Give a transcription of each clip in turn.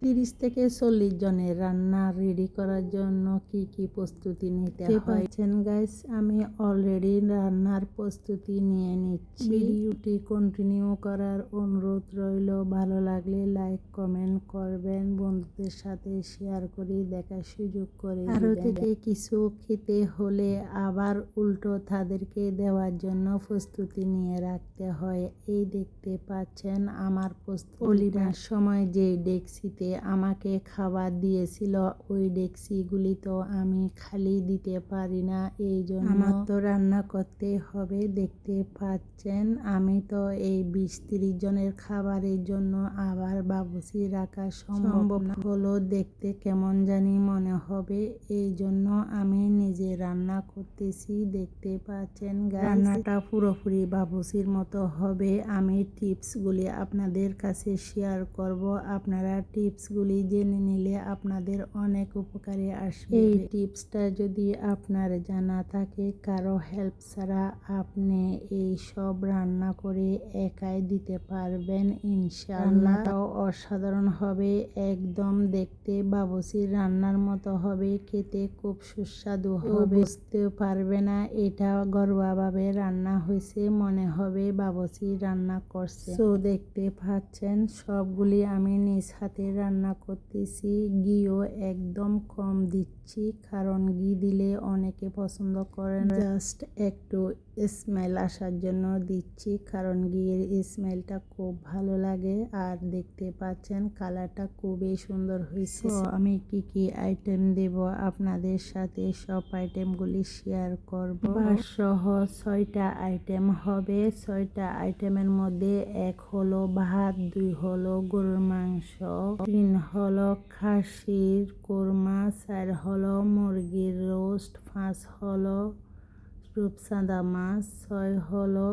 30 থেকে 40 জনের রান্না রেডি করার জন্য কি কি প্রস্তুতি নিতে হয় গাইস, আমি অলরেডি রান্নার প্রস্তুতি নিয়ে নিচ্ছি। ভিডিওটি কন্টিনিউ করার অনুরোধ রইল। ভালো লাগলে লাইক কমেন্ট করবেন, বন্ধুদের সাথে শেয়ার করে দেখার সুযোগ করে আরো থেকে কিছু খেতে হলে আবার উল্টো তাদেরকে দেওয়ার জন্য প্রস্তুতি নিয়ে রাখতে হয়। এই দেখতে পাচ্ছেন আমার প্রস্তুতির সময় যে ডেক্সিতে আমাকে খাবার দিয়েছিল ওই ডেক্সিগুলি তো আমি খালি দিতে পারি না, এই জন্য আমার তো রান্না করতে হবে। দেখতে পাচ্ছেন আমি তো এই 20-30 জনের খাবারের জন্য আবার বাবুর্চি রাখা সম্ভব না হলো, দেখতে কেমন জানি মনে হবে, এই জন্য আমি নিজে রান্না করতেছি। দেখতে পাচ্ছেন রান্নাটা পুরোপুরি বাবুর্চির মতো হবে। আমি টিপসগুলি আপনাদের কাছে শেয়ার করব, আপনারা টিপসগুলি জেনে নিলে আপনাদের অনেক উপকারে আসবে। এই টিপসটা যদি আপনার জানা থাকে, কারো হেল্প ছাড়া আপনি এই সব রান্না করে একাই দিতে পারবেন ইনশাআল্লাহ। অসাধারণ হবে, একদম দেখতে বাবুর্চির রান্নার মতো হবে, খেতে খুব সুস্বাদু হবে। বুঝতে পারবে না এটা ঘরোয়াভাবে রান্না হয়েছে, মনে হবে বাবুর্চি রান্না করছে। তো দেখতে পাচ্ছেন সবগুলি আমি নিজ হাতে রান্না করতেছি। ঘিও একদম কম দিচ্ছি, কারণ ঘি দিলে অনেকে পছন্দ করেন, জাস্ট একটু স্মেল আসার জন্য দিচ্ছি, কারণ ঘিয়ের স্মেলটা খুব ভালো লাগে। আর দেখতে পাচ্ছেন কালারটা খুবই সুন্দর হয়েছে। আমি কি কি আইটেম দেব আপনাদের সাথে সব আইটেমগুলি শেয়ার করব। সহ 6টা আইটেম হবে। 6টা আইটেমের মধ্যে 1 হলো ভাত, 2 হলো গরুর মাংস, 3 হলো খাসির কোরমা, 4 হলো মুরগির রোস্ট, 5 হলো রূপচাঁদা মাছ, 6 হলো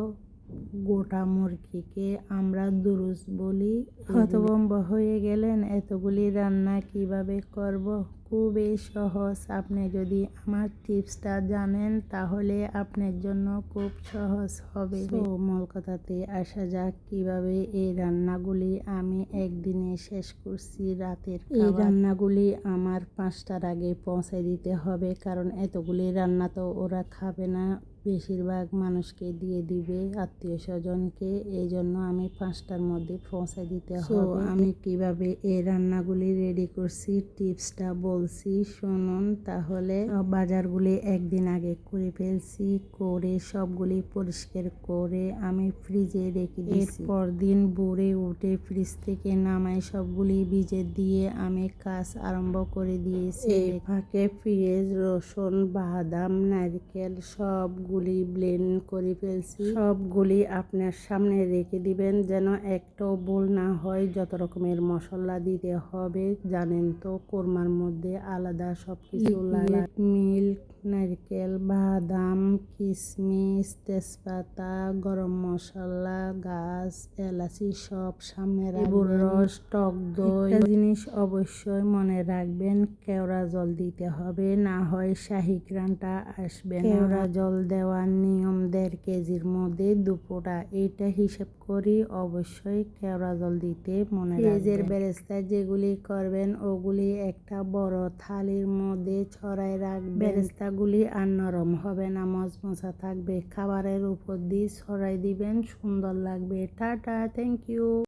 গোটা মুরগিকে আমরা দুরুস বলি। হতভম্ব হয়ে গেলেন এতগুলি রান্না কিভাবে করব? খুবই সহজ। আপনি যদি আমার টিপসটা জানেন তাহলে আপনার জন্য খুব সহজ হবে। তো মূল কথাতে আসা যাক, কিভাবে এই রান্নাগুলি আমি একদিনে শেষ করছি রাতের। এই রান্নাগুলি আমার 5টার আগে পৌঁছে দিতে হবে, কারণ এতগুলি রান্না তো ওরা খাবে না, বেশিরভাগ মানুষকে দিয়ে দিবে, আত্মীয় স্বজনকে, এই জন্য আমি 5টার মধ্যে পৌঁছে দিতে হবে। আমি কিভাবে এই রান্নাগুলি রেডি করছি টিপসটা বলছি, শুনুন তাহলে। বাজারগুলি একদিন আগে করে ফেলছি, করে সবগুলি পরিষ্কার করে আমি ফ্রিজে রেখে দিয়েছি। এরপর দিন ভোরে উঠে ফ্রিজ থেকে নামাই সবগুলি ভিজে দিয়ে আমি কাজ আরম্ভ করে দিয়েছি। এই ফাঁকে পেঁয়াজ, রসুন, বাদাম, নারকেল সবগুলি ব্লেন্ড করে ফেলছি। সবগুলি আপনার সামনে রেখে দিবেন যেন একটাও ভুল না হয়। যত রকমের মশলা দিতে হবে জানেন তো, কোরমার মধ্যে আলাদা সবকিছু লাগে। মিল্ক, নারকেল, বাদাম, কিশমিশ, তেজপাতা, গরম মশলা, গাছ, এলাচি সব সামনে রাখবেন। রস, টক দই। একটা জিনিস অবশ্যই মনে রাখবেন, কেওড়া জল দিতে হবে, না হয় শাহী ঘ্রাণটা আসবে না। কেওড়া জল দেওয়ার নিয়ম 1.5 কেজির মধ্যে 2 ফোঁটা, এইটা হিসেব করি অবশ্যই কেওড়া জল দিতে মনে রাখবেন। পেঁয়াজের বেরেস্তা যেগুলি করবেন ওগুলি একটা বড় থালির মধ্যে ছড়াই রাখবেন। বেরেস্তাগুলি আর নরম হবে না, মচমচা থাকবে। খাবারের উপর দিয়ে ছড়াই দিবেন, সুন্দর লাগবে। Tata, thank you.